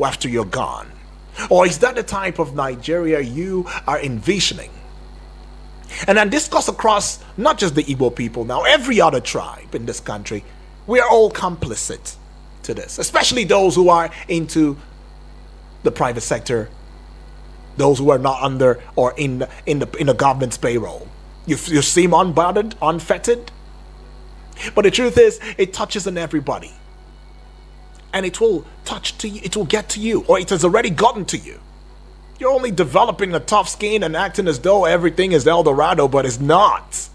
after you're gone? Or is that the type of Nigeria you are envisioning? And then this goes across not just the Igbo people now, every other tribe in this country. We are all complicit to this, especially those who are into the private sector, those who are not under or in the government's payroll. You seem unbothered, unfettered, but the truth is, it touches on everybody, and it will touch to you. It will get to you, or it has already gotten to you. You're only developing a tough skin and acting as though everything is El Dorado, but it's not.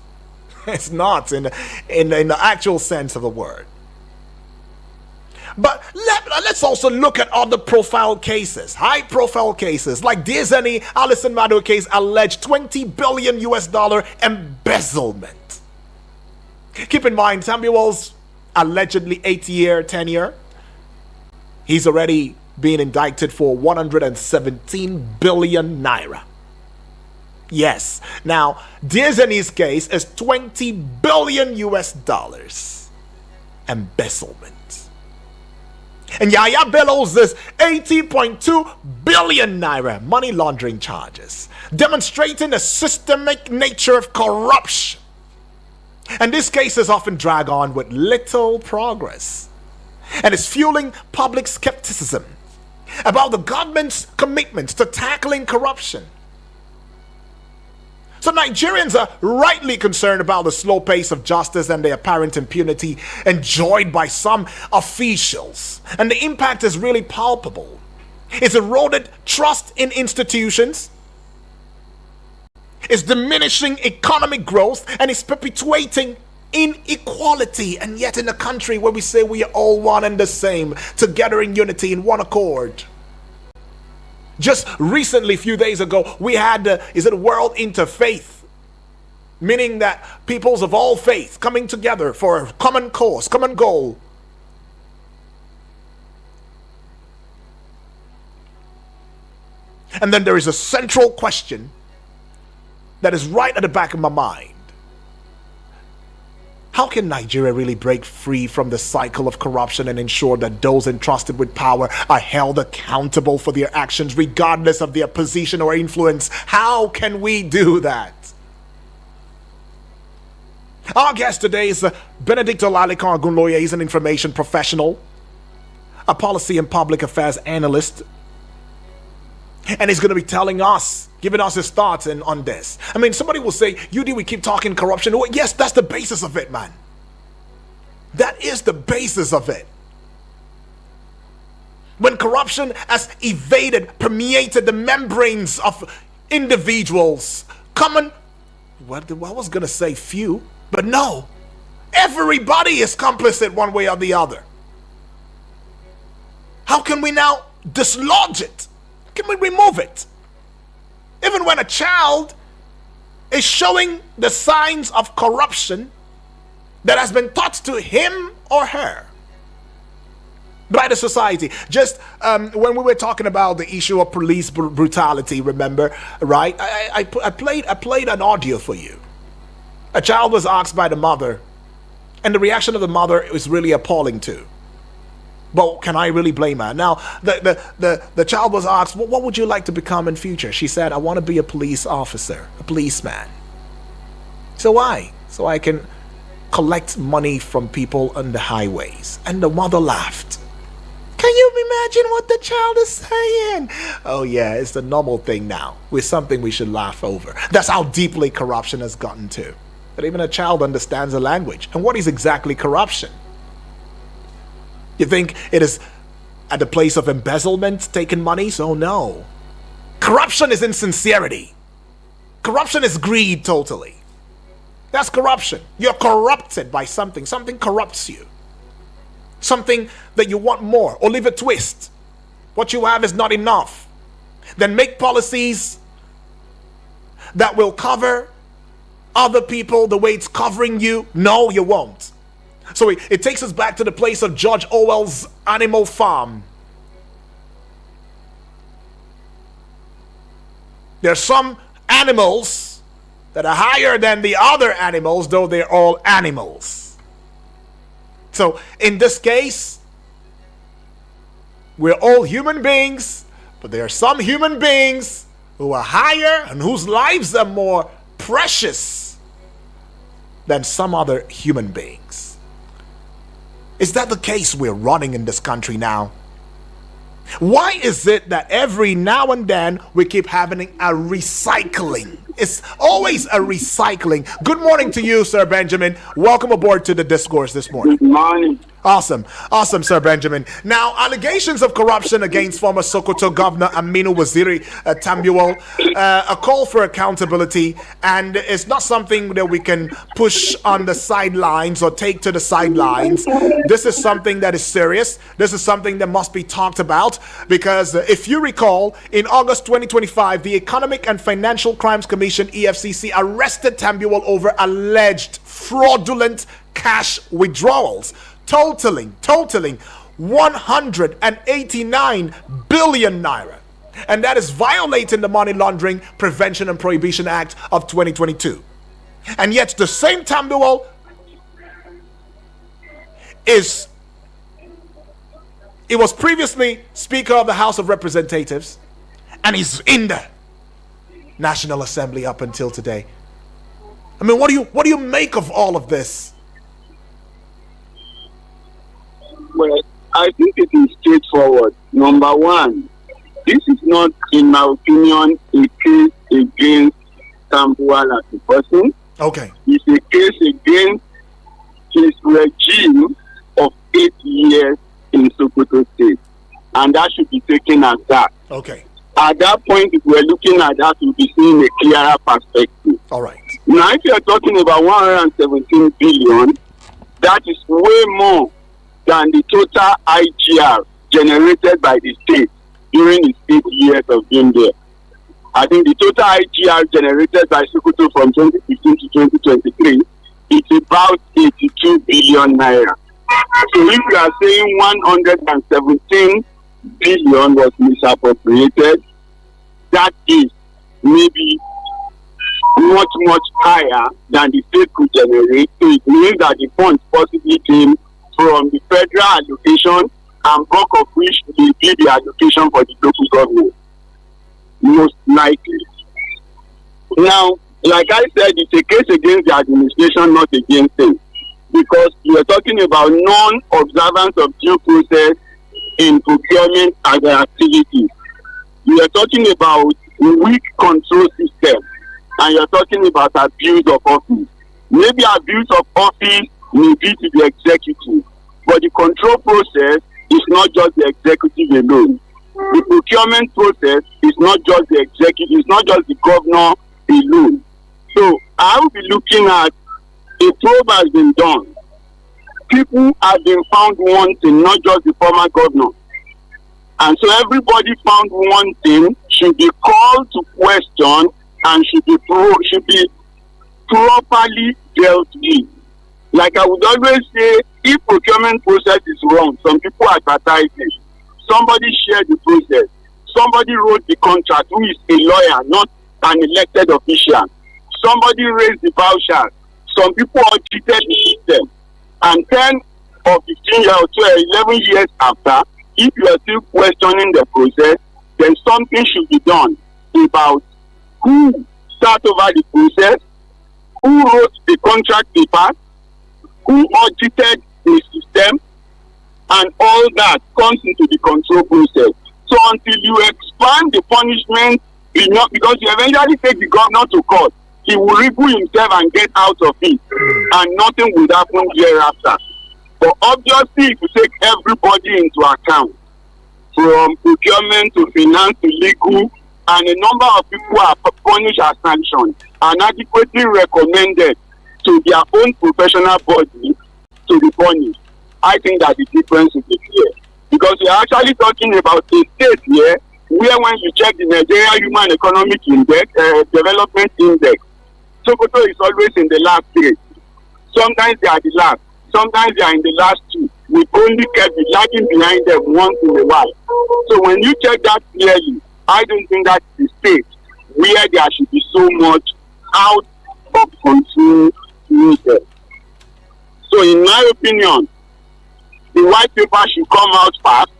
It's not in the actual sense of the word. But let's also look at other profile cases, high profile cases, like Diezeni Alison Mado case, alleged $20 billion embezzlement. Keep in mind, Tambuwal's allegedly 8-year tenure, he's already being indicted for 117 billion naira. Yes. Now, Diezeni's case is $20 billion embezzlement. And Yaya Bellows is 80.2 billion naira money laundering charges, demonstrating the systemic nature of corruption. And these cases often drag on with little progress, and it's fueling public skepticism about the government's commitment to tackling corruption. So Nigerians are rightly concerned about the slow pace of justice and the apparent impunity enjoyed by some officials. And the impact is really palpable. It's eroded trust in institutions, it's diminishing economic growth, and it's perpetuating inequality. And yet in a country where we say we are all one and the same, together in unity, in one accord. Just recently, a few days ago, we had World Interfaith, meaning that peoples of all faith coming together for a common cause, common goal. And then there is a central question that is right at the back of my mind. How can Nigeria really break free from the cycle of corruption and ensure that those entrusted with power are held accountable for their actions regardless of their position or influence? How can we do that? Our guest today is Benedict Olalekan Agunloye. He's an information professional, a policy and public affairs analyst, and he's going to be telling us, giving us his thoughts on this. I mean, somebody will say, we keep talking corruption. Well, yes, that's the basis of it, man. That is the basis of it. When corruption has evaded, permeated the membranes of individuals, I was going to say few, but no. Everybody is complicit one way or the other. How can we now dislodge it? Can we remove it? Even when a child is showing the signs of corruption that has been taught to him or her by the society. Just when we were talking about the issue of police brutality, remember, right? I played an audio for you. A child was asked by the mother, and the reaction of the mother was really appalling too. But can I really blame her? Now, the child was asked, what would you like to become in future? She said, I want to be a police officer, a policeman. So why? So I can collect money from people on the highways. And the mother laughed. Can you imagine what the child is saying? Oh yeah, it's the normal thing now. It's something we should laugh over. That's how deeply corruption has gotten to. But even a child understands the language. And what is exactly corruption? You think it is at the place of embezzlement, taking money? So no. Corruption is insincerity. Corruption is greed totally. That's corruption. You're corrupted by something. Something corrupts you. Something that you want more. Oliver Twist. What you have is not enough. Then make policies that will cover other people the way it's covering you. No, you won't. So it takes us back to the place of George Orwell's Animal Farm. There are some animals that are higher than the other animals, though they're all animals. So in this case, We're all human beings, but there are some human beings who are higher and whose lives are more precious than some other human beings. Is that the case we're running in this country now? Why is it that every now and then we keep having a recycling? It's always a recycling. Good morning to you, Sir Benjamin. Welcome aboard to the discourse this morning. Good morning. Awesome, Sir Benjamin. Now, allegations of corruption against former Sokoto Governor Aminu Waziri Tambuwal, a call for accountability, and it's not something that we can push on the sidelines or take to the sidelines. This is something that is serious. This is something that must be talked about, because if you recall, in August 2025, the Economic and Financial Crimes Commission, EFCC, arrested Tambuwal over alleged fraudulent cash withdrawals totaling 189 billion naira, and that is violating the Money Laundering Prevention and Prohibition Act of 2022. And yet the same Tambuwal he was previously Speaker of the House of Representatives, and he's in the National Assembly up until today. I mean, what do you make of all of this? Well, I think it is straightforward. Number one, this is not, in my opinion, a case against Tambuwal as a person. Okay. It's a case against his regime of 8 years in Sokoto State. And that should be taken as that. Okay. At that point, if we're looking at that, we'll be seeing a clearer perspective. All right. Now, if you're talking about 117 billion, that is way more than the total IGR generated by the state during its 8 years of being there. I think the total IGR generated by Sokoto from 2015 to 2023 is about 82 billion naira. So if you are saying 117 billion was misappropriated, that is maybe much higher than the state could generate. So it means that the funds possibly came from the federal allocation, and bulk of which will be the allocation for the local government, most likely. Now, like I said, it's a case against the administration, not against them, because we are talking about non-observance of due process in procurement and activities. We are talking about weak control system, and you're talking about abuse of office. Maybe abuse of office may be to the executive, but the control process is not just the executive alone. The procurement process is not just the executive, it's not just the governor alone. So I will be looking at a probe has been done. People have been found wanting, not just the former governor. And so everybody found wanting should be called to question and should be properly dealt with. Like I would always say, if procurement process is wrong, some people advertise it. Somebody shared the process. Somebody wrote the contract who is a lawyer, not an elected official. Somebody raised the vouchers. Some people audited the system. And 10 or 15 years or 11 years after, if you are still questioning the process, then something should be done about who started over the process, who wrote the contract papers, who audited the system, and all that comes into the control process. So until you expand the punishment, because you eventually take the governor to court, he will wriggle himself and get out of it, and nothing will happen thereafter. But obviously, if you take everybody into account, from procurement to finance to legal, and a number of people are punished as sanctioned and adequately recommended to their own professional body to be punished, I think that the difference will be clear. Because we are actually talking about a state here where when you check the Nigeria Human Economic Index, Development Index, Sokoto is always in the last grade. Sometimes they are the last. Sometimes they are in the last two. We only kept lagging behind them once in a while. So when you check that clearly, I don't think that's the state where there should be so much out of control needed. So in my opinion, the white paper should come out fast,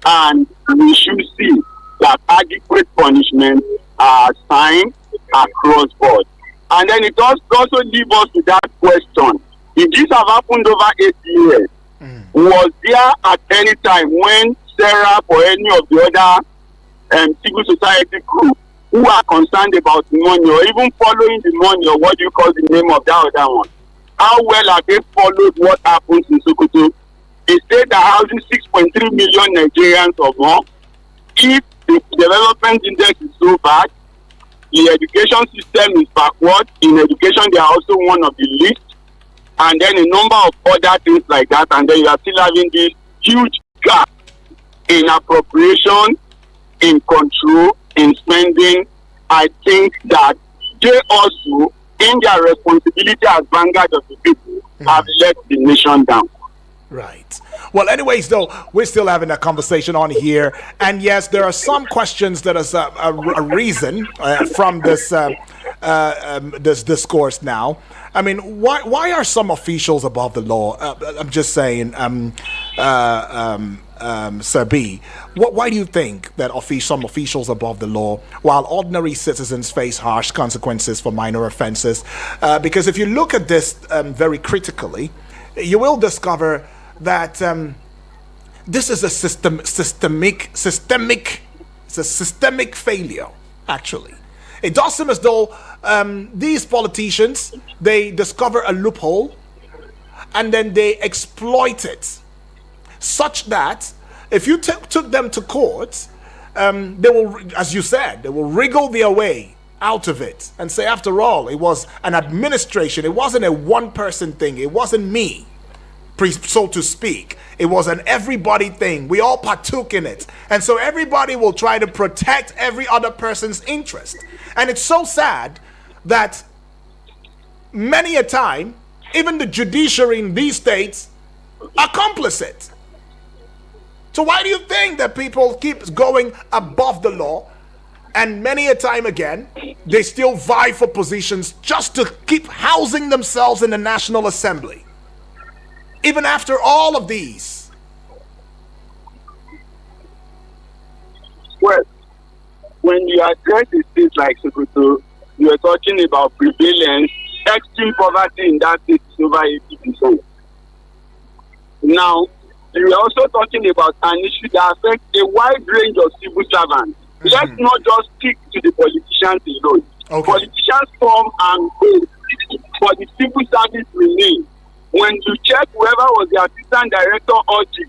and we should see that adequate punishments are assigned across board. And then it also leaves us to that question: if this have happened over 8 years, was there at any time when Sarah or any of the other civil society group who are concerned about money, or even following the money, or what do you call the name of that other one, how well have they followed what happens in Sokoto? A state that houses 6.3 million Nigerians or more. If the development index is so bad, the education system is backward. In education, they are also one of the least. And then a number of other things like that. And then you are still having this huge gap in appropriation, in control, in spending. I think that they also, in their responsibility as vanguard of the people, have let the nation down. Right. Well, anyways, though, we're still having a conversation on here. And yes, there are some questions that is a reason from this this discourse now. I mean, why are some officials above the law? I'm just saying, Sir B, why do you think that some officials above the law, while ordinary citizens face harsh consequences for minor offenses? Because if you look at this very critically, you will discover that this is a systemic failure. Actually, it does seem as though these politicians, they discover a loophole and then they exploit it, such that if you took them to court, they will, as you said, they will wriggle their way out of it and say, after all, it was an administration. It wasn't a one-person thing. It wasn't me, so to speak. It was an everybody thing. We all partook in it. And so everybody will try to protect every other person's interest. And it's so sad that many a time, even the judiciary in these states are complicit. So why do you think that people keep going above the law, and many a time again, they still vie for positions just to keep housing themselves in the National Assembly? Even after all of these. Well, when you address a state like Sokoto, you are talking about prevalence. Extreme poverty in that state is over 80%. Now, we are also talking about an issue that affects a wide range of civil servants. Let's not just stick to the politicians alone. Okay. Politicians come and go, but the civil service remains. When you check whoever was the assistant director audit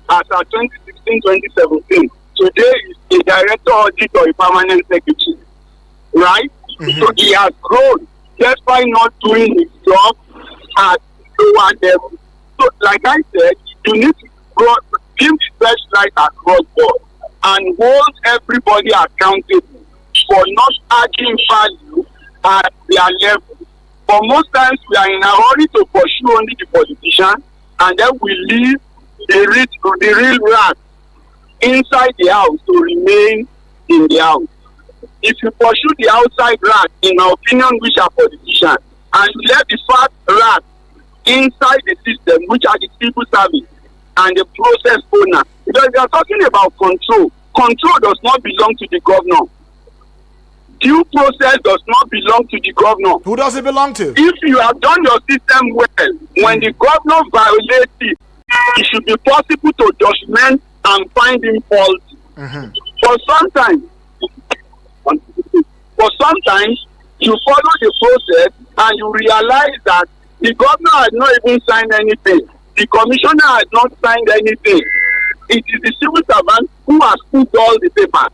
as at 2016-2017, today is a director audit or a permanent secretary, right? So he has grown despite not doing his job at lower level. So, like I said, you need to give the best light across board and hold everybody accountable for not adding value at their level. But most times we are in a hurry to pursue only the politician, and then we leave the real rat inside the house to remain in the house. If you pursue the outside rat, in my opinion, which are politicians, and you let the fat rat inside the system, which are the civil service and the process owner, because they are talking about control. Control does not belong to the governor. Due process does not belong to the governor. Who does it belong to? If you have done your system well, when the governor violates it, it should be possible to judgment and find him faulty. But sometimes you follow the process and you realize that the governor has not even signed anything. The commissioner has not signed anything. It is the civil servant who has put all the papers.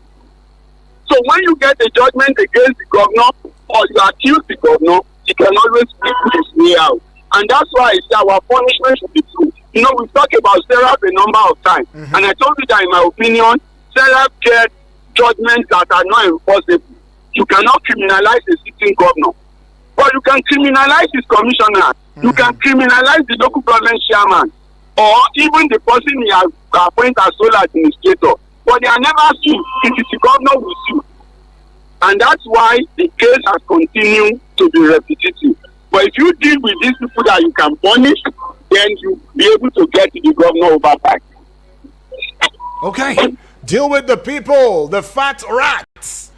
So when you get a judgment against the governor or you accuse the governor, he can always speak his way out. And that's why I say our punishment should be true. You know, we've talked about Seraph a number of times. And I told you that in my opinion, Seraph gets judgments that are not enforceable. You cannot criminalize a sitting governor. But you can criminalize his commissioner. You can criminalize the local government chairman. Or even the person he has appointed as sole administrator. But they are never sued. It is the governor who sue. And that's why the case has continued to be repetitive. But if you deal with these people that you can punish, then you'll be able to get to the governor over time. Okay. Deal with the people, the fat rats.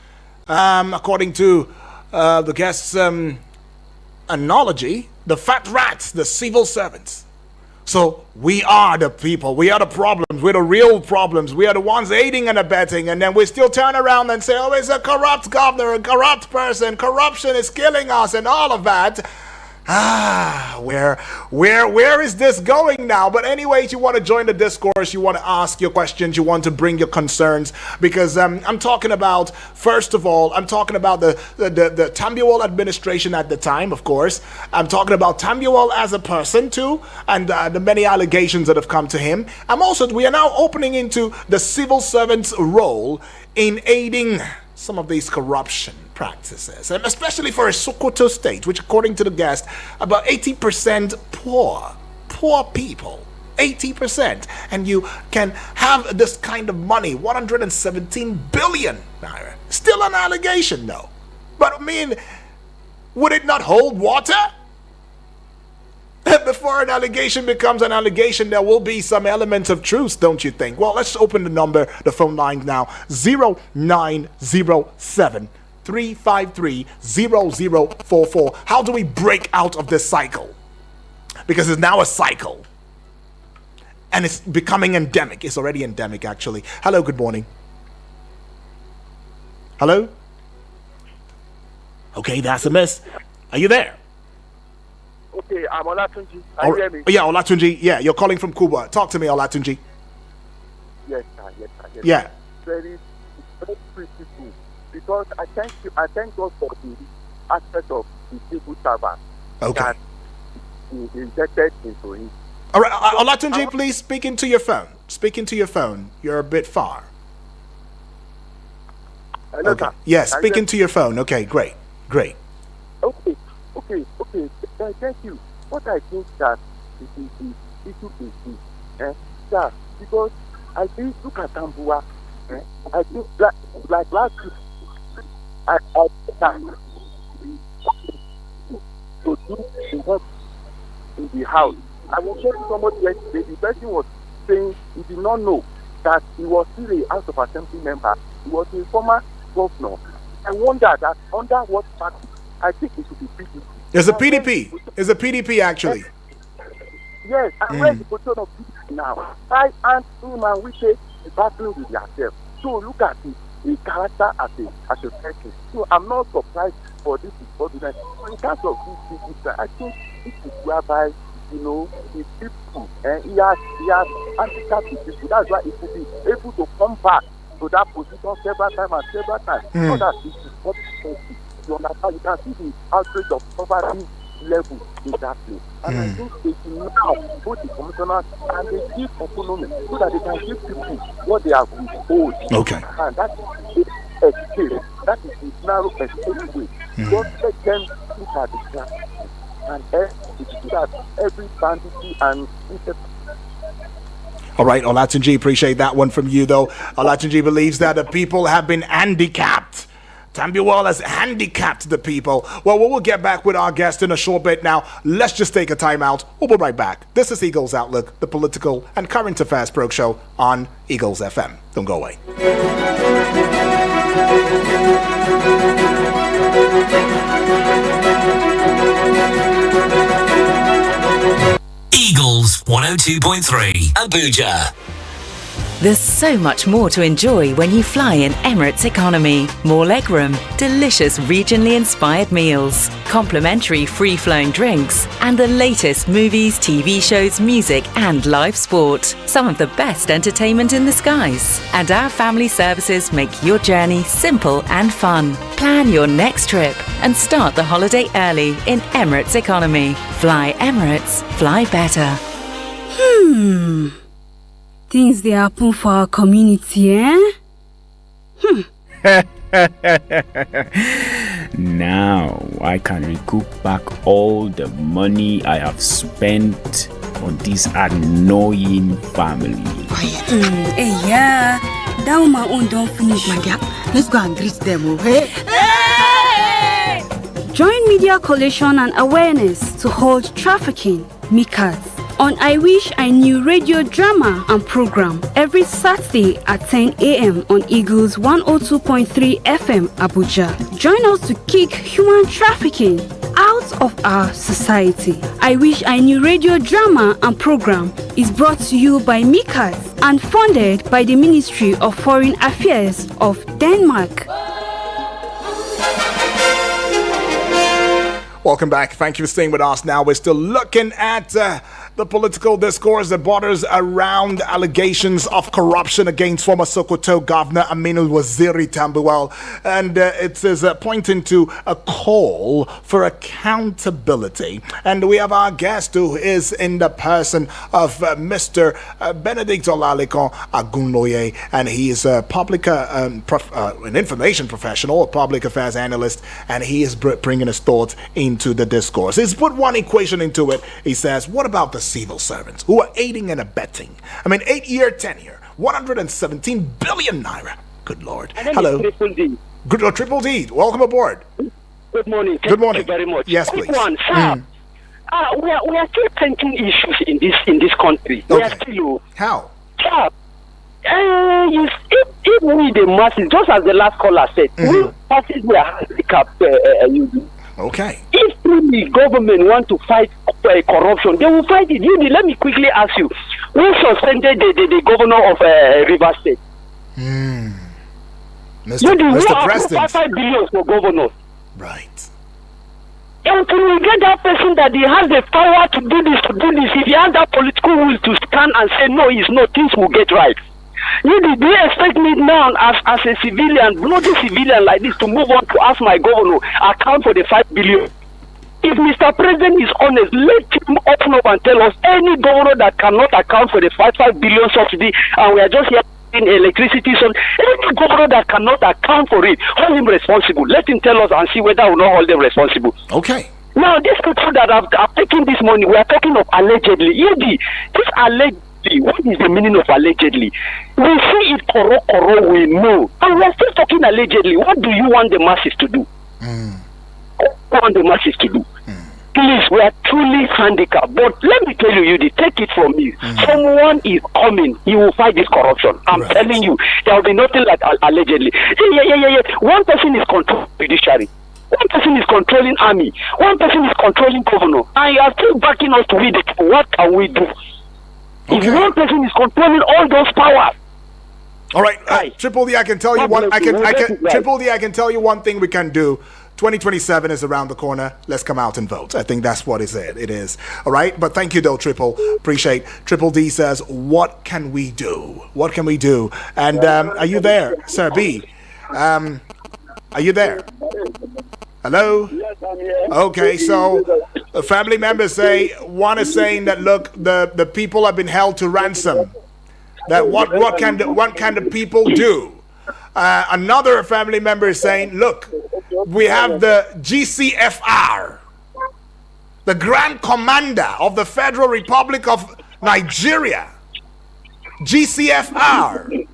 According to the guest's analogy, the fat rats, the civil servants. So we are the people. We are the problems. We're the real problems. We are the ones aiding and abetting. And then we still turn around and say, oh, it's a corrupt governor, a corrupt person. Corruption is killing us and all of that. Where is this going now? But anyways, you want to join the discourse, you want to ask your questions, you want to bring your concerns, because I'm talking about, first of all, I'm talking about the Tambuwal administration at the time, of course. I'm talking about Tambuwal as a person too, and the many allegations that have come to him. We are now opening into the civil servant's role in aiding some of these corruption practices, and especially for a Sokoto state, which according to the guest, about 80% poor people, 80%, and you can have this kind of money, 117 billion naira. Still an allegation though, but I mean, would it not hold water? Before an allegation becomes an allegation, there will be some elements of truth, don't you think? Well, let's open the phone lines now. 0907 353 0044. How do we break out of this cycle? Because it's now a cycle. And it's becoming endemic. It's already endemic, actually. Hello, good morning. Hello? Okay, that's a miss. Are you there? Okay, I'm Olatunji. Can you hear me? Yeah, Olatunji. Yeah, you're calling from Cuba. Talk to me, Olatunji. Yes, sir. Yes. Yeah. Very critical, because I thank God for the aspect of the civil servant that is injected into it. All right, Olatunji, please speak into your phone. Speak into your phone. You're a bit far. Hello, okay. Sir. Yeah, speak into your phone. Okay, great. Okay. Thank you. What I think that the issue is this, sir, because I think, look at Tambuwal, I think like last week, I to do the work in the house. I was showing somebody yesterday, the person was saying he did not know that he was still a House of Assembly member. He was a former governor. I wonder that under what party, I think it should be PDP. It's a PDP. It's a PDP, actually. Yes, and where's the position of PDP now? I and him and we say the battling with yourself. So look at it, the character as a person. So I'm not surprised for this subordinate. So in terms of this PDP, I think it is whereby, the people, he has handicapped the people. That's why he could be able to come back to that position several times. So that this is what you understand. You can see the outrage of poverty level in that place. And I think they should now put the commissioners and they give autonomy so that they can give people what they have withhold. Okay. And that is the escape. That is the narrow escape way. Don't let them look at the ground. And it's that every banditry and all right, Olatunji, appreciate that one from you, though. Olatunji believes that the people have been handicapped. Tambuwal has handicapped the people. Well, we will get back with our guest in a short bit now. Let's just take a time out. We'll be right back. This is Eagles Outlook, the political and current affairs probe show on Eagles FM. Don't go away. Eagles 102.3 Abuja. There's so much more to enjoy when you fly in Emirates Economy. More legroom, delicious regionally inspired meals, complimentary free-flowing drinks, and the latest movies, TV shows, music, and live sport. Some of the best entertainment in the skies. And our family services make your journey simple and fun. Plan your next trip and start the holiday early in Emirates Economy. Fly Emirates, fly better. Things they happen for our community, Now I can recoup back all the money I have spent on this annoying family. Yeah, that woman own don't finish. My dear, let's go and greet them, okay? Join Media Coalition and Awareness to hold trafficking, MICAS, on I Wish I Knew radio drama and program every Saturday at 10 a.m. on Eagles 102.3 FM Abuja. Join us to kick human trafficking out of our society. I Wish I Knew radio drama and program is brought to you by Mikas and funded by the Ministry of Foreign Affairs of Denmark. Welcome back. Thank you for staying with us. Now we're still looking at the political discourse that borders around allegations of corruption against former Sokoto Governor Aminu Waziri Tambuwal, and it is pointing to a call for accountability. And we have our guest who is in the person of Mr. Benedict Olalekon Agunloye, and he is a public an information professional, a public affairs analyst, and he is bringing his thoughts into the discourse. He's put one equation into it. He says, what about the civil servants who are aiding and abetting? I mean, 8-year tenure, 117 billion naira. Good Lord. Hello. Triple D. Good, Triple D. Welcome aboard. Good morning. Good morning. Thank you very much. Yes, Quick please. one, sir. We are still painting issues in this country. We are still. How? Sir, if we the masses, just as the last caller said, we masses were handicapped. Okay. If the government want to fight corruption, they will fight it. Let me quickly ask you, who suspended the governor of Rivers State? Mr. President. 5 billion for governors. Right. Until we get that person that he has the power to do this, if he has that political will to stand and say no, it's no, things will get right. Do you expect me now as a civilian, bloody civilian like this, to move on to ask my governor account for the 5 billion? If Mr. President is honest, let him open up and tell us any governor that cannot account for the 5 billion subsidy, and we are just here in electricity. So any governor that cannot account for it, hold him responsible. Let him tell us and see whether we not hold them responsible. Okay. Now, these people that have taken this money, we are talking of allegedly. This allegedly, what is the meaning of allegedly? We see it koro, we know. And we are still talking allegedly. What do you want the masses to do? What do you want the masses to do? Please, we are truly handicapped. But let me tell you, take it from me. Someone is coming. He will fight this corruption. I'm telling you, there will be nothing like allegedly. Yeah. One person is controlling judiciary. One person is controlling army. One person is controlling governor. And you are still backing us to read it. What can we do? Okay. If one person is controlling all those powers. All right, Triple D, I can tell you one. Triple D, I can tell you one thing we can do. 2027 is around the corner. Let's come out and vote. I think that's what it is. All right. But thank you, though, Triple. Appreciate. Triple D says, what can we do? What can we do? And are you there, Sir B? Are you there? Hello? Yes, I'm here. Okay, so family members one is saying that, look, the people have been held to ransom. That what can the people do? Another family member is saying, look, we have the GCFR, the Grand Commander of the Federal Republic of Nigeria, GCFR,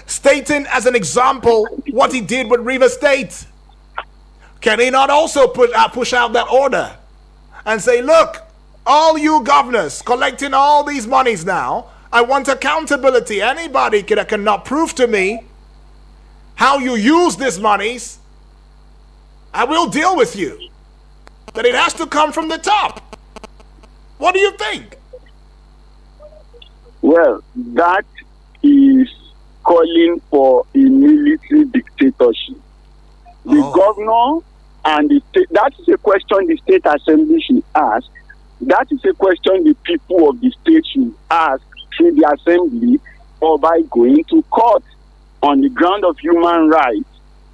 stating as an example what he did with Rivers State. Can he not also push out that order and say, look, all you governors collecting all these monies now, I want accountability. Anybody that cannot prove to me how you use these monies, I will deal with you. That it has to come from the top. What do you think? Well, that is calling for a military dictatorship. The governor and the state, that is a question the state assembly should ask. That is a question the people of the state should ask through the assembly or by going to court on the ground of human rights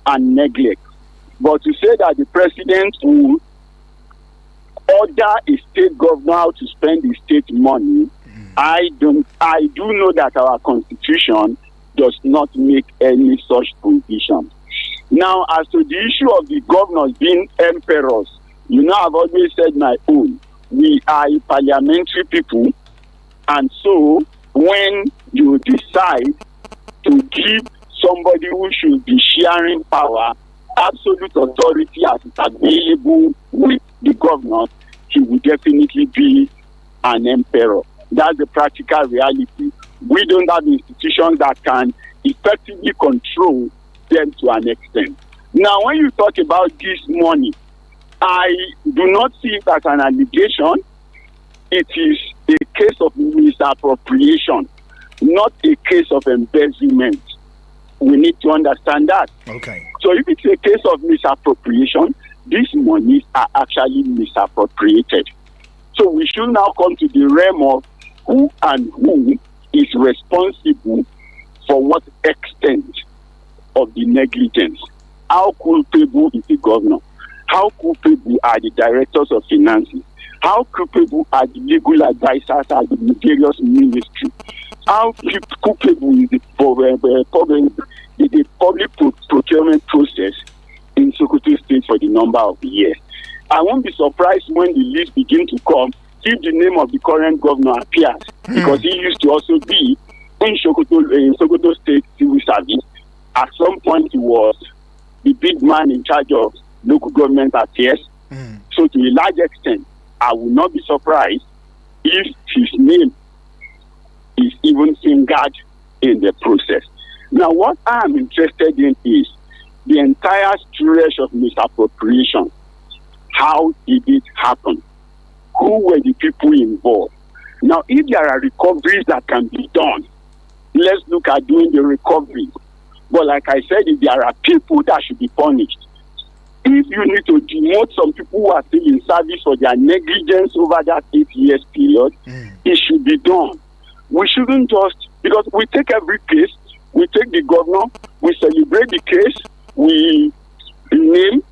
and neglect. But to say that the president will order a state governor how to spend the state money, I do know that our constitution does not make any such provision. Now, as to the issue of the governors being emperors, I've always said my own. We are a parliamentary people, and so when you decide to give somebody who should be sharing power absolute authority as it's available with the governor, he will definitely be an emperor. That's the practical reality. We don't have institutions that can effectively control them to an extent. Now, when you talk about this money, I do not see it as an allegation. It is a case of misappropriation, not a case of embezzlement. We need to understand that. Okay. So if it's a case of misappropriation, these monies are actually misappropriated. So we should now come to the realm of who and who is responsible for what extent of the negligence. How culpable is the governor? How culpable are the directors of finances? How culpable are the legal advisors at the various ministry? How culpable is the public procurement process in Sokoto State for the number of years? I won't be surprised when the list begin to come if the name of the current governor appears, because he used to also be in Sokoto State Civil Service. At some point, he was the big man in charge of local government affairs. So to a large extent, I will not be surprised if his name is even fingered in the process. Now, what I am interested in is the entire stretch of misappropriation. How did it happen? Who were the people involved? Now, if there are recoveries that can be done, let's look at doing the recoveries. But like I said, if there are people that should be punished, if you need to demote some people who are still in service for their negligence over that 8 years period, it should be done. We shouldn't just, because we take every case, we take the governor, we celebrate the case, we name,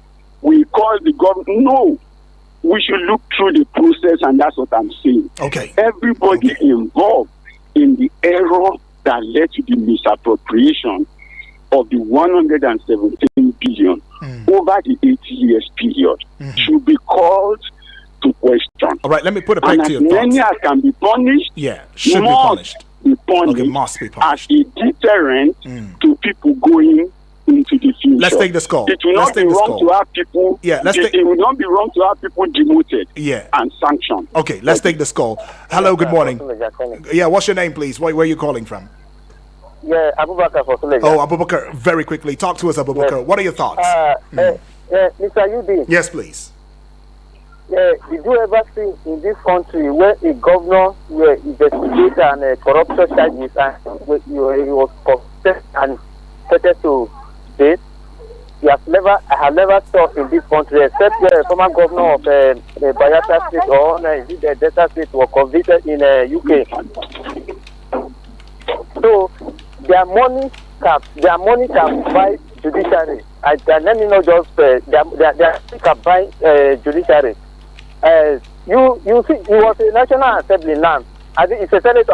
we call the governor. No, we should look through the process, and that's what I'm saying. Okay. Everybody involved in the error that led to the misappropriation of the 117 billion over the 8 years period should be called to question. All right, let me put a peg to your thoughts. Many as can be punished. Yeah, should be punished. Okay, must be punished. As a deterrent to people going into the future. Let's take this call. It will not be wrong to have people. Yeah, it will not be wrong to have people demoted. Yeah. And sanctioned. Okay, let's take this call. Hello, good morning. Yeah, what's your name, please? Where are you calling from? Yeah, Abubakar for Suleja. Oh, Abubakar, very quickly. Talk to us, Abubakar. Yes. What are your thoughts? Mr. Yudi. Yes, please. Did you ever see in this country where a governor will investigate and corruption charges and he was convicted and sentenced to death? I have never saw in this country except the former governor of Bayelsa State or the Delta State was convicted in UK. So their money can buy judiciary. Let me not just their can buy judiciary. You see, he was a National Assembly now. I think it's a senator.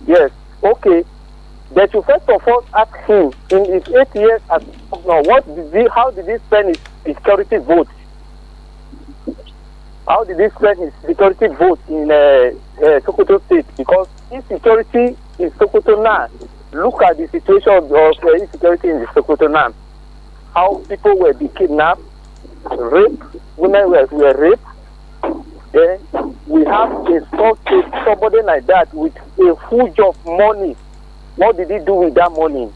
Yes. Okay. That you first of all ask him in his 8 years as governor, how did he spend his security vote? How did he spend his security vote in Sokoto State? Because insecurity in Sokoto now, look at the situation of insecurity in the Sokoto now. How people were being kidnapped, raped, women were raped. Then we have somebody like that with a huge of money. What did he do with that money?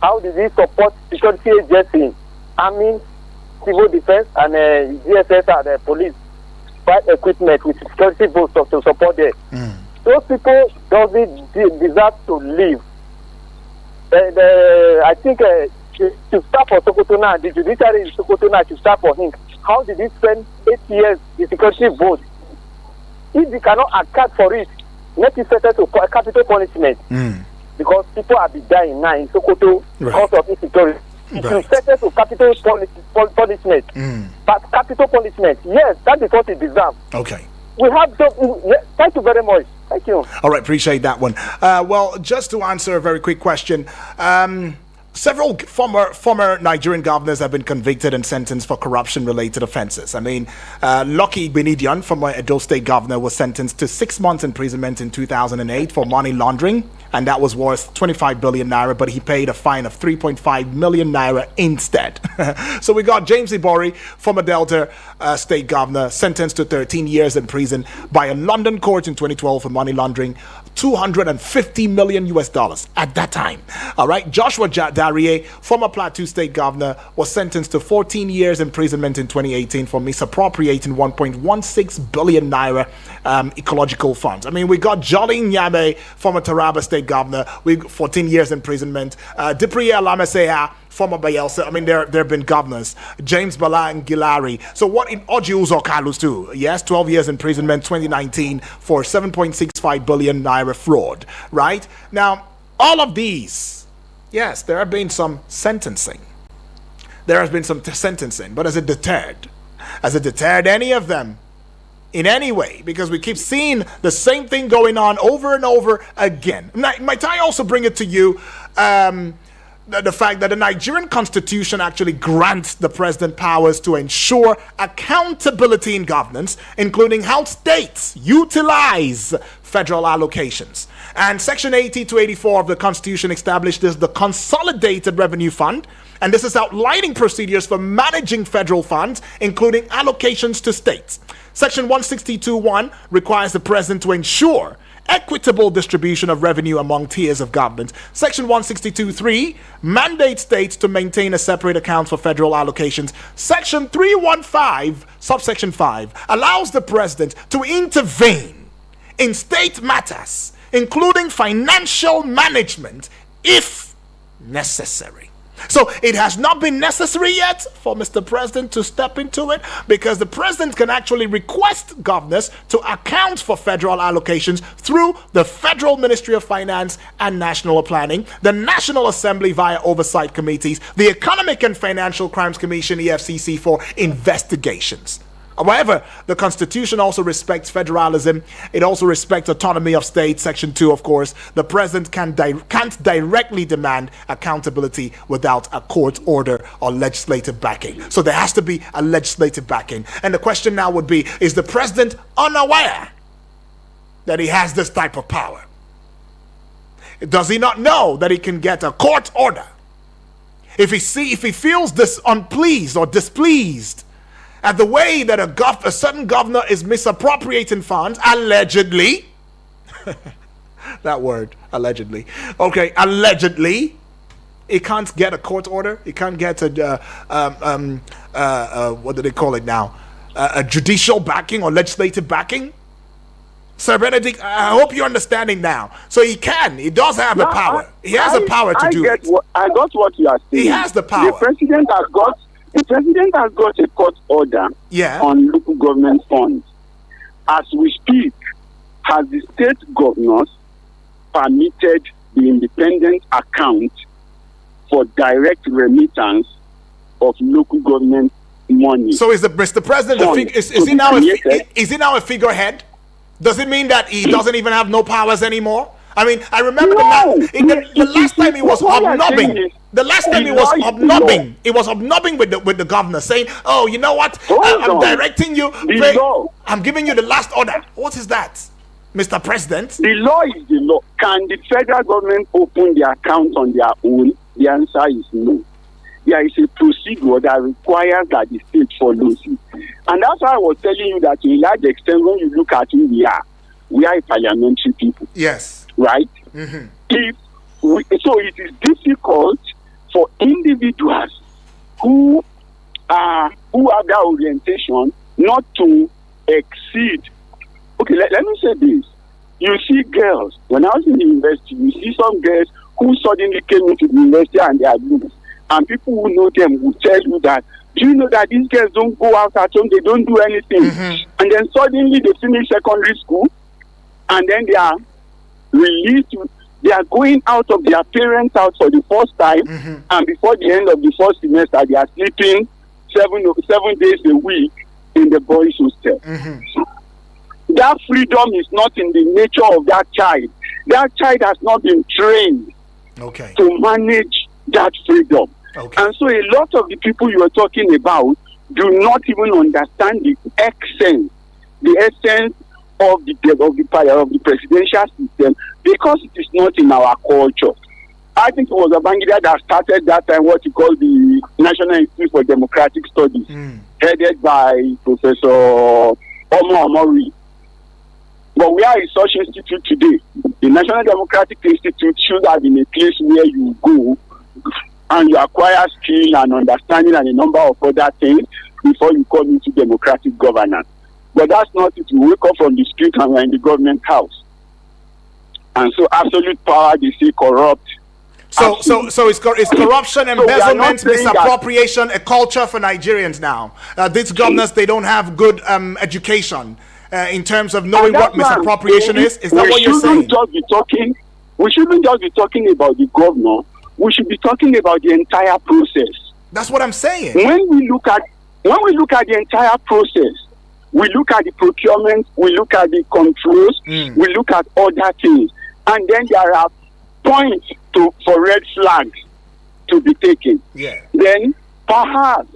How did he support security agencies, army, civil defense, and DSS and police? Equipment with security votes to support them. Those people doesn't deserve to live. I think to start for Sokoto now, the judiciary in Sokoto now to start for him. How did he spend 8 years in security vote? If he cannot account for it, let it settle to capital punishment. Because people have been dying now in Sokoto because of insecurity. It will settle to capital punishment. But capital punishment, yes, that is what it deserves. Okay. We have thank you very much. Thank you. All right, appreciate that one. Well, just to answer a very quick question, several former Nigerian governors have been convicted and sentenced for corruption-related offences. I mean, Lucky Benedion, former Edo State governor, was sentenced to 6 months imprisonment in 2008 for money laundering, and that was worth 25 billion naira, but he paid a fine of 3.5 million naira instead. So we got James Ibori, former Delta State governor, sentenced to 13 years in prison by a London court in 2012 for money laundering, $250 million at that time. All right, Joshua Darie, former Plateau State governor, was sentenced to 14 years imprisonment in 2018 for misappropriating 1.16 billion naira ecological funds. I mean, we got Jolly Nyame, former Taraba State governor, with 14 years imprisonment. Dipriye Alamesea, former Bayelsa. I mean, there have been governors. James Bala and Gilari. So what in Oji Uzo Carlos too? Yes, 12 years imprisonment, 2019 for 7.65 billion naira fraud. Right? Now, all of these, yes, there have been some sentencing. There has been some sentencing, but has it deterred? Has it deterred any of them in any way? Because we keep seeing the same thing going on over and over again. Now, might I also bring it to you, the fact that the Nigerian constitution actually grants the president powers to ensure accountability in governance, including how states utilize federal allocations. And Section 80 to 84 of the Constitution establishes the Consolidated Revenue Fund, and this is outlining procedures for managing federal funds, including allocations to states. Section 162.1 requires the president to ensure equitable distribution of revenue among tiers of government. Section 162.3 mandates states to maintain a separate account for federal allocations. Section 315, subsection 5, allows the president to intervene in state matters, including financial management, if necessary. So it has not been necessary yet for Mr. President to step into it, because the president can actually request governors to account for federal allocations through the Federal Ministry of Finance and National Planning, the National Assembly via oversight committees, the Economic and Financial Crimes Commission, EFCC, for investigations. However, the Constitution also respects federalism. It also respects autonomy of states. Section 2, of course, the president can't directly demand accountability without a court order or legislative backing. So there has to be a legislative backing. And the question now would be, is the president unaware that he has this type of power? Does he not know that he can get a court order? If he feels unpleased or displeased at the way that a certain governor is misappropriating funds, allegedly, that word, allegedly, okay, allegedly, he can't get a court order, he can't get a, what do they call it now, a judicial backing or legislative backing. Sir Benedict, I hope you're understanding now. So he does have the power. He has the power to do it. I got what you are saying. He has the power. The president has got a court order on local government funds. As we speak, has the state governors permitted the independent account for direct remittance of local government money? So is Mr. President is he now a figurehead? Does it mean that he doesn't even have no powers anymore? I mean, I remember the last time he was hobnobbing. The last time he was hobnobbing, with the governor, saying, "Oh, you know what? I'm directing you. I'm giving you the last order." What is that, Mr. President? The law is the law. Can the federal government open the account on their own? The answer is no. There is a procedure that requires that the state follows it, and that's why I was telling you that to a large extent, when you look at who we are a parliamentary people. Yes. Right? Mm-hmm. So it is difficult for individuals who have that orientation not to exceed. Okay, let me say this. You see girls, when I was in the university, you see some girls who suddenly came into the university and they are doing, and people who know them will tell you that, do you know that these girls don't go out at home, they don't do anything. Mm-hmm. And then suddenly they finish secondary school, and then they are released. They are going out of their parents' house for the first time, mm-hmm. and before the end of the first semester, they are sleeping 7 days a week in the boys' hostel. Mm-hmm. That freedom is not in the nature of that child. That child has not been trained to manage that freedom. Okay. And so a lot of the people you are talking about do not even understand the essence of the presidential system, because it is not in our culture. I think it was Babangida that started that time what you call the National Institute for Democratic Studies, headed by Professor Omori. But where is such institute today? The National Democratic Institute should have been a place where you go and you acquire skill and understanding and a number of other things before you come into democratic governance. But that's not it. You wake up from the street and we're in the government house. And so absolute power, they say corrupt. So is corruption, embezzlement, misappropriation a culture for Nigerians now? These governors, they don't have good education in terms of knowing what misappropriation is? Is that what you're saying? We shouldn't just be talking about the governor. We should be talking about the entire process. That's what I'm saying. When we look at the entire process, we look at the procurement, we look at the controls, we look at other things, and then there are points for red flags to be taken. Yeah. Then perhaps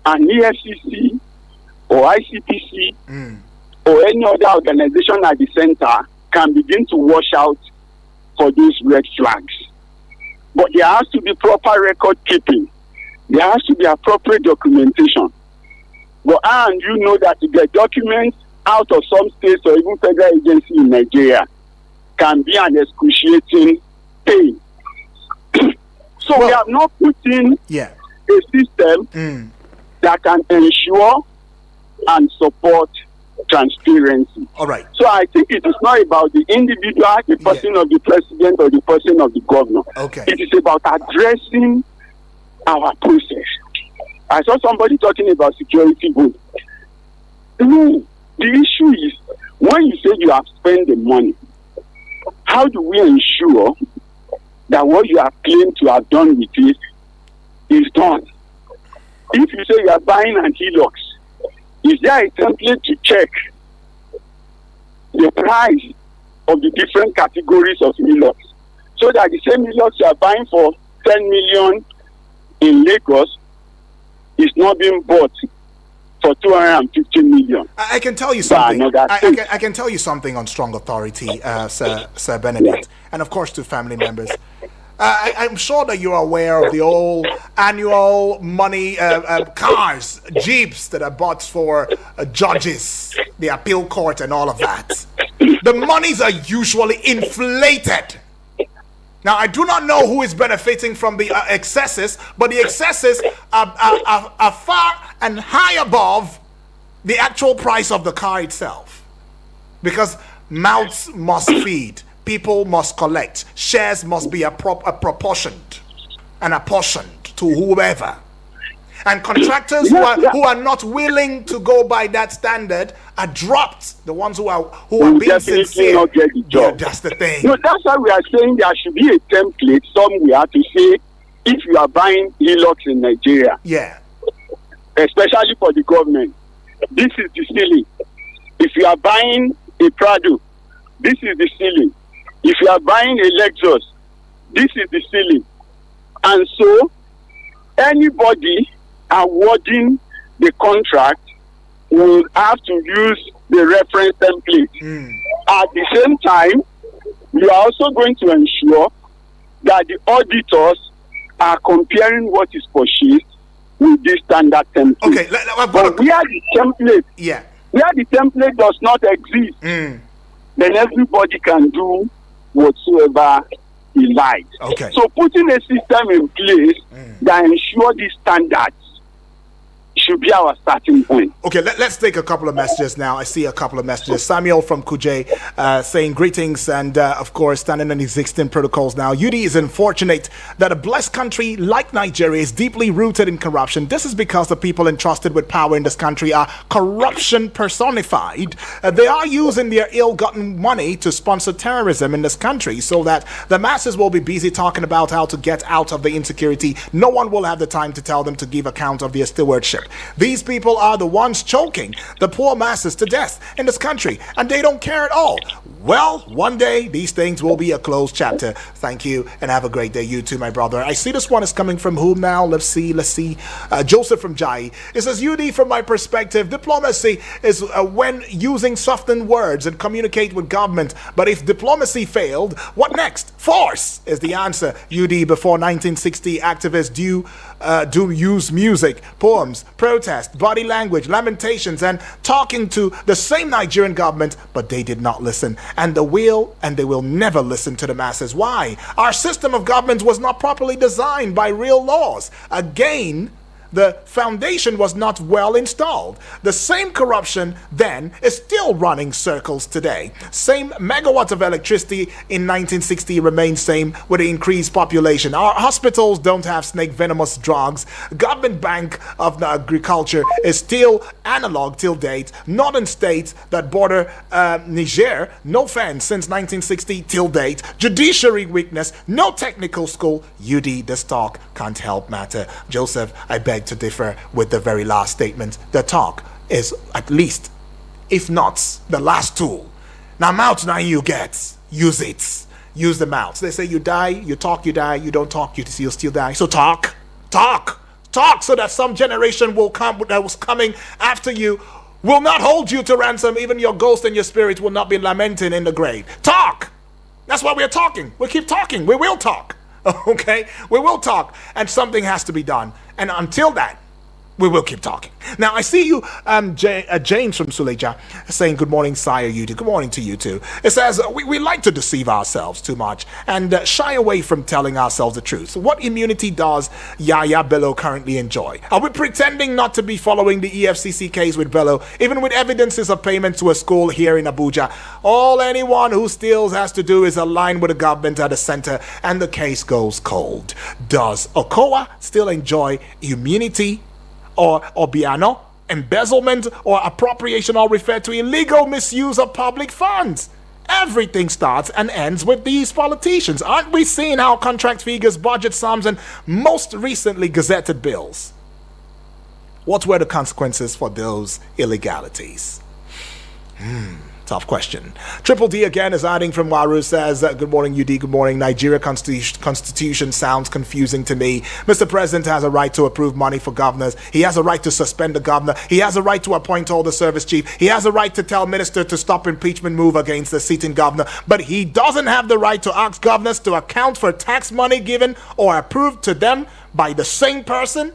an EFCC or ICPC or any other organization at the center can begin to wash out for those red flags. But there has to be proper record keeping. There has to be appropriate documentation. But and you know that to get documents out of some states or even federal agency in Nigeria can be an excruciating pain. So we have not put in a system that can ensure and support transparency. All right. So I think it is not about the individual, the person of the president or the person of the governor. Okay. It is about addressing our process. I saw somebody talking about security vote. No, the issue is when you say you have spent the money, how do we ensure that what you have claimed to have done with it is done? If you say you are buying an Hilux, is there a template to check the price of the different categories of Hilux, so that the same Hilux you are buying for 10 million in Lagos is not being bought for 250 million? I can tell you something. I can tell you something on strong authority, Sir Benedict, and of course to family members. I'm sure that you're aware of the old annual money cars, jeeps that are bought for judges, the appeal court and all of that. The monies are usually inflated. Now, I do not know who is benefiting from the excesses, but the excesses are far and high above the actual price of the car itself. Because mouths must feed. People must collect. Shares must be proportioned and apportioned to whoever. And contractors who are not willing to go by that standard are dropped. The ones who are being sincere. Not get the job. Yeah, that's the thing. No, that's why we are saying there should be a template somewhere to say if you are buying Hilux in Nigeria, especially for the government, this is the ceiling. If you are buying a Prado, this is the ceiling. If you are buying a Lexus, this is the ceiling. And so anybody awarding the contract will have to use the reference template. At the same time, you are also going to ensure that the auditors are comparing what is purchased with this standard template. Okay, but where the template does not exist, then everybody can do whatsoever he likes. Okay. So putting a system in place that ensure these standards should be our starting point. Okay, let's take a couple of messages now. I see a couple of messages. Samuel from Kuje saying greetings and of course standing on existing protocols now. UD is unfortunate that a blessed country like Nigeria is deeply rooted in corruption. This is because the people entrusted with power in this country are corruption personified. They are using their ill-gotten money to sponsor terrorism in this country so that the masses will be busy talking about how to get out of the insecurity. No one will have the time to tell them to give account of their stewardship. These people are the ones choking the poor masses to death in this country, and they don't care at all. Well, one day these things will be a closed chapter. Thank you, and have a great day. You too, my brother. I see this one is coming from whom now? Let's see. Joseph from Jai. It says, UD, from my perspective, diplomacy is when using softened words and communicate with government. But if diplomacy failed, what next? Force is the answer. UD, before 1960, activists do use music, poems, protest, body language, lamentations, and talking to the same Nigerian government, but they did not listen. And they will never listen to the masses. Why? Our system of government was not properly designed by real laws. Again, the foundation was not well installed. The same corruption then is still running circles today. Same megawatt of electricity in 1960 remains same with the increased population. Our hospitals don't have snake venomous drugs. Government Bank of the Agriculture is still analog till date. Northern states that border Niger, no fans since 1960 till date. Judiciary weakness, no technical school. UD, this talk can't help matter. Joseph, I beg to differ with the very last statement. The talk is at least, if not the last tool. Now mouth now you get. Use it. Use the mouth. They say you die, you talk, you die, you don't talk, you'll still die. So talk so that some generation will come that was coming after you will not hold you to ransom. Even your ghost and your spirit will not be lamenting in the grave. Talk. That's why we're talking. We keep talking. We will talk. Okay, we will talk, and something has to be done. And until that, we will keep talking. Now, I see you, James from Suleja, saying, good morning, sire, you too. Good morning to you too. It says, we like to deceive ourselves too much and shy away from telling ourselves the truth. What immunity does Yaya Bello currently enjoy? Are we pretending not to be following the EFCC case with Bello, even with evidences of payment to a school here in Abuja? All anyone who steals has to do is align with the government at the center, and the case goes cold. Does Okowa still enjoy immunity? Or Obiano, embezzlement or appropriation, or refer to illegal misuse of public funds? Everything starts and ends with these politicians. Aren't we seeing how contract figures, budget sums, and most recently gazetted bills? What were the consequences for those illegalities? Tough question. Triple D again is adding from Waru, says, good morning, UD, good morning. Nigeria constitution sounds confusing to me. Mr. President has a right to approve money for governors. He has a right to suspend the governor. He has a right to appoint all the service chief. He has a right to tell minister to stop impeachment move against the sitting governor. But he doesn't have the right to ask governors to account for tax money given or approved to them by the same person?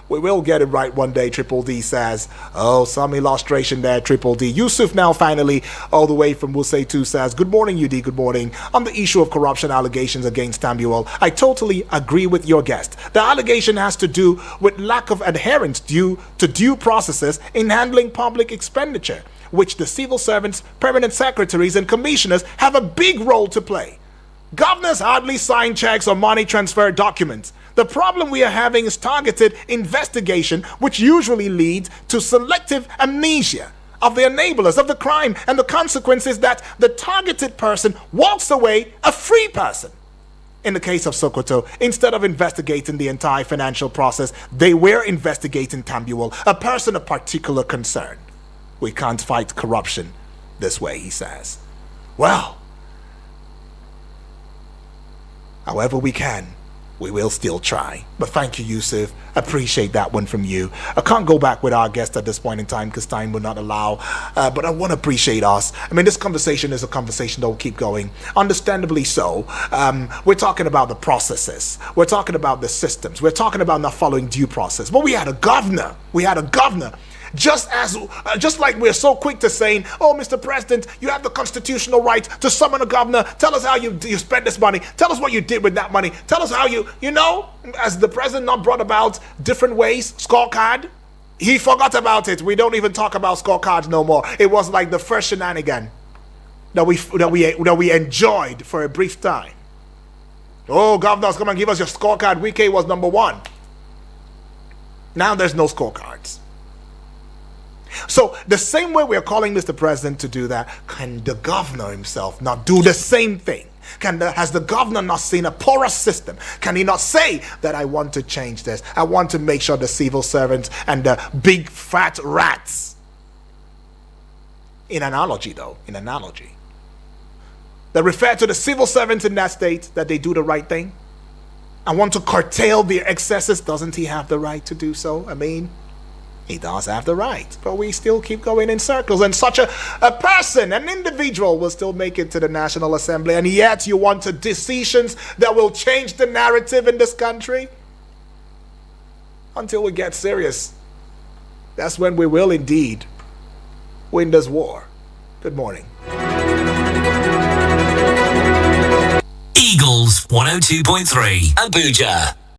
We will get it right one day, Triple D says. Oh, some illustration there, Triple D. Yusuf now finally, all the way from Wuse 2 says, good morning, UD, good morning. On the issue of corruption allegations against Tambuwal, I totally agree with your guest. The allegation has to do with lack of adherence due to due processes in handling public expenditure, which the civil servants, permanent secretaries, and commissioners have a big role to play. Governors hardly sign checks or money transfer documents. The problem we are having is targeted investigation, which usually leads to selective amnesia of the enablers of the crime, and the consequence is that the targeted person walks away a free person. In the case of Sokoto, instead of investigating the entire financial process, they were investigating Tambuwal, a person of particular concern. We can't fight corruption this way, he says. Well, however we can, we will still try. But thank you, Yusuf. Appreciate that one from you. I can't go back with our guest at this point in time because time will not allow. But I want to appreciate us. I mean, this conversation is a conversation that will keep going. Understandably so. We're talking about the processes. We're talking about the systems. We're talking about not following due process. But we had a governor. Just like we're so quick to saying, oh, Mr. President, you have the constitutional right to summon a governor. Tell us how you spent this money. Tell us what you did with that money. Tell us how as the president not brought about different ways, scorecard. He forgot about it. We don't even talk about scorecards no more. It was like the first shenanigan that we enjoyed for a brief time. Oh, governors, come and give us your scorecard. Wike was number one. Now there's no scorecards. So the same way we're calling Mr. President to do that, can the governor himself not do the same thing? Has the governor not seen a porous system? Can he not say that I want to change this? I want to make sure the civil servants and the big fat rats, in analogy, that refer to the civil servants in that state, that they do the right thing? I want to curtail their excesses. Doesn't he have the right to do so? I mean, he does have the right, but we still keep going in circles, and such a person, an individual, will still make it to the National Assembly, and yet you want decisions that will change the narrative in this country? Until we get serious, that's when we will indeed win this war. Good morning. Eagles 102.3 Abuja.